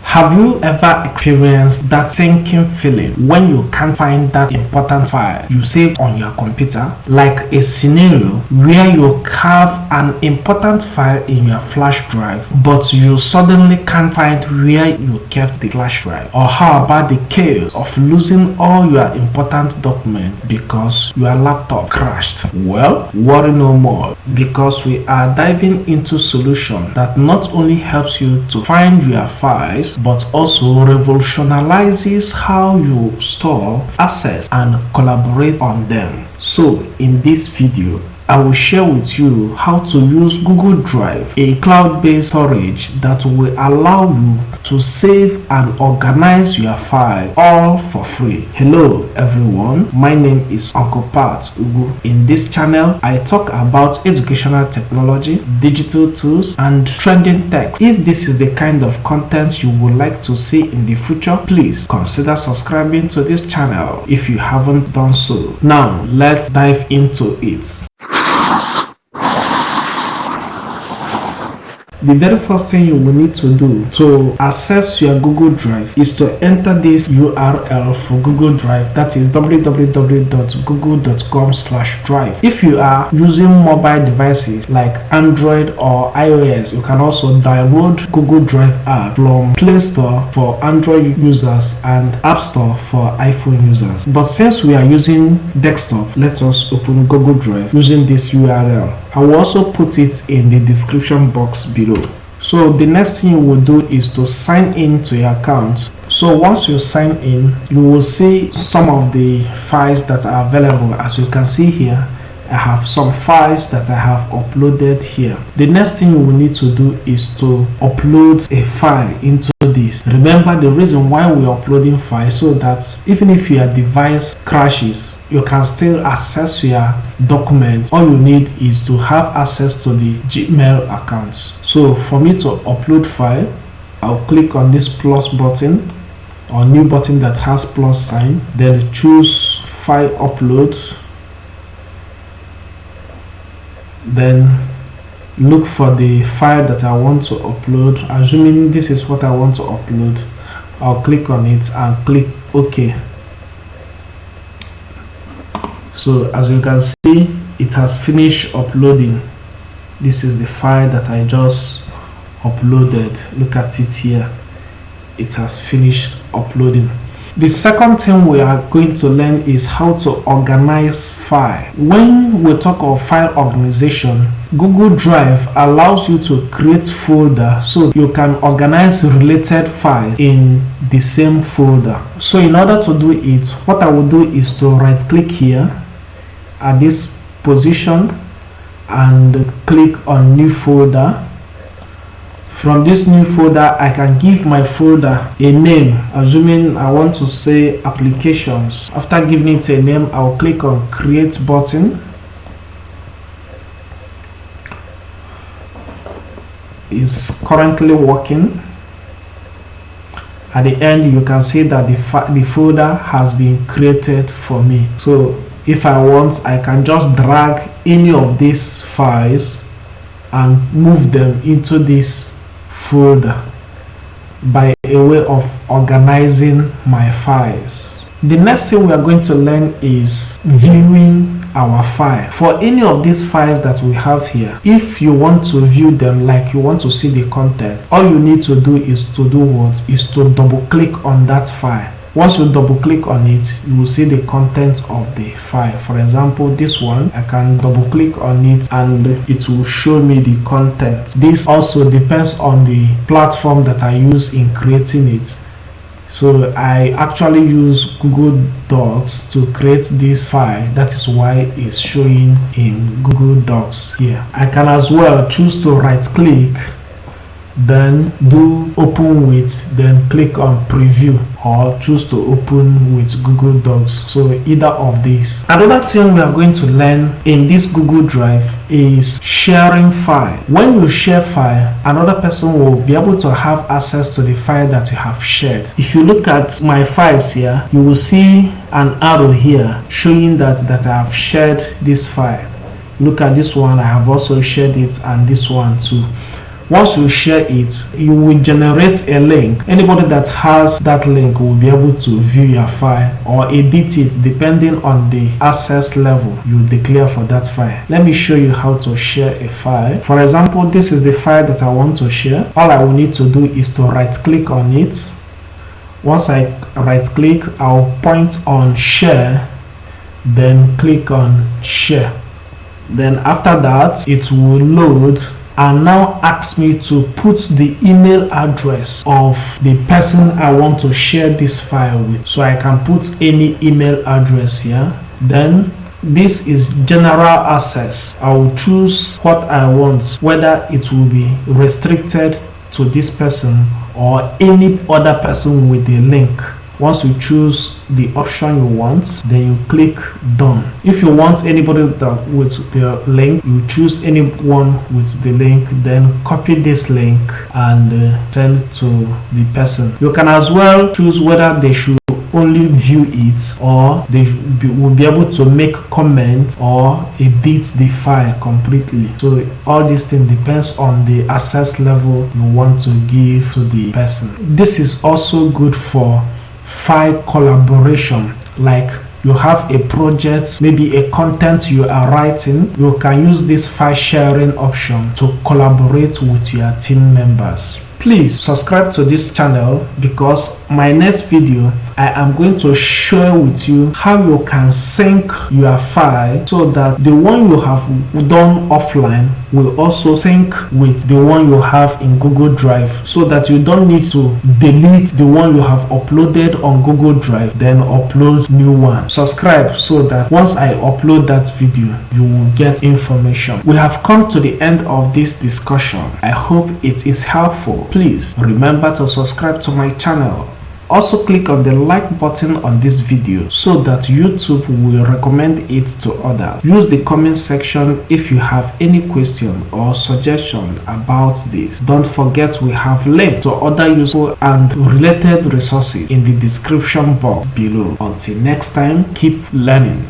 Have you ever experienced that sinking feeling when you can't find that important file you saved on your computer? Like a scenario where you have an important file in your flash drive, but you suddenly can't find where you kept the flash drive. Or how about the chaos of losing all your important documents because your laptop crashed? Well, worry no more, because we are diving into a solution that not only helps you to find your files, but also revolutionizes how you store, access, and collaborate on them. So in this video, I will share with you how to use Google Drive, a cloud-based storage that will allow you to save and organize your file all for free. Hello everyone, my name is Uncle Pat Ugu. In this channel, I talk about educational technology, digital tools, and trending tech. If this is the kind of content you would like to see in the future, please consider subscribing to this channel if you haven't done so. Now, let's dive into it. The very first thing you will need to do to access your Google Drive is to enter this URL for Google Drive, that is www.google.com/drive. If you are using mobile devices like Android or iOS, you can also download Google Drive app from Play Store for Android users and App Store for iPhone users. But since we are using desktop, let us open Google Drive using this URL. I will also put it in the description box below. So the next thing you will do is to sign in to your account. So once you sign in, you will see some of the files that are available. As you can see here, I have some files that I have uploaded here. The next thing you will need to do is to upload a file into this. Remember, the reason why we're uploading files so that even if your device crashes, you can still access your documents. All you need is to have access to the Gmail accounts. So for me to upload file, I'll click on this plus button or new button that has plus sign, then choose file upload, then look for the file that I want to upload. Assuming this is what I want to upload, I'll click on it and click OK. So as you can see, it has finished uploading. This is the file that I just uploaded. Look at it here. It has finished uploading. The second thing we are going to learn is how to organize file. When we talk of file organization, Google Drive allows you to create folder so you can organize related files in the same folder. So in order to do it, what I will do is to right click here at this position and click on new folder. From this new folder, I can give my folder a name. Assuming I want to say applications. After giving it a name, I'll click on create button. It's currently working. At the end, you can see that the folder has been created for me. So if I want, I can just drag any of these files and move them into this folder by a way of organizing my files. The next thing we are going to learn is viewing our file. For any of these files that we have here, if you want to view them, like you want to see the content, all you need to do is to do what? Is to double click on that file. Once you double click on it, you will see the content of the file. For example, this one, I can double click on it and it will show me the content. This also depends on the platform that I use in creating it. So I actually use Google Docs to create this file. That is why it's showing in Google Docs here. I can as well choose to right click, then do open with, then click on preview, or choose to open with Google Docs. So either of these. Another thing we are going to learn in this Google Drive is sharing file. When you share file, another person will be able to have access to the file that you have shared. If you look at my files here, you will see an arrow here showing that I have shared this file. Look at this one, I have also shared it, and this one too. Once you share it, you will generate a link. Anybody that has that link will be able to view your file or edit it depending on the access level you declare for that file. Let me show you how to share a file. For example, this is the file that I want to share. All I will need to do is to right click on it. Once I right click, I'll point on share, then click on share. Then after that, it will load and now ask me to put the email address of the person I want to share this file with. So I can put any email address here. Then this is general access. I will choose what I want, whether it will be restricted to this person or any other person with a link. Once you choose the option you want, then you click done. If you want anybody that with the link, you choose anyone with the link, then copy this link and send to the person. You can as well choose whether they should only view it or they will be able to make comments or edit the file completely. So all these things depends on the access level you want to give to the person. This is also good for file collaboration. Like you have a project, maybe a content you are writing, you can use this file sharing option to collaborate with your team members. Please subscribe to this channel because my next video I am going to share with you how you can sync your file so that the one you have done offline will also sync with the one you have in Google Drive, so that you don't need to delete the one you have uploaded on Google Drive then upload new one. Subscribe so that once I upload that video you will get information. We have come to the end of this discussion. I hope it is helpful. Please remember to subscribe to my channel. Also click on the like button on this video so that YouTube will recommend it to others. Use the comment section if you have any question or suggestion about this. Don't forget we have links to other useful and related resources in the description box below. Until next time, keep learning.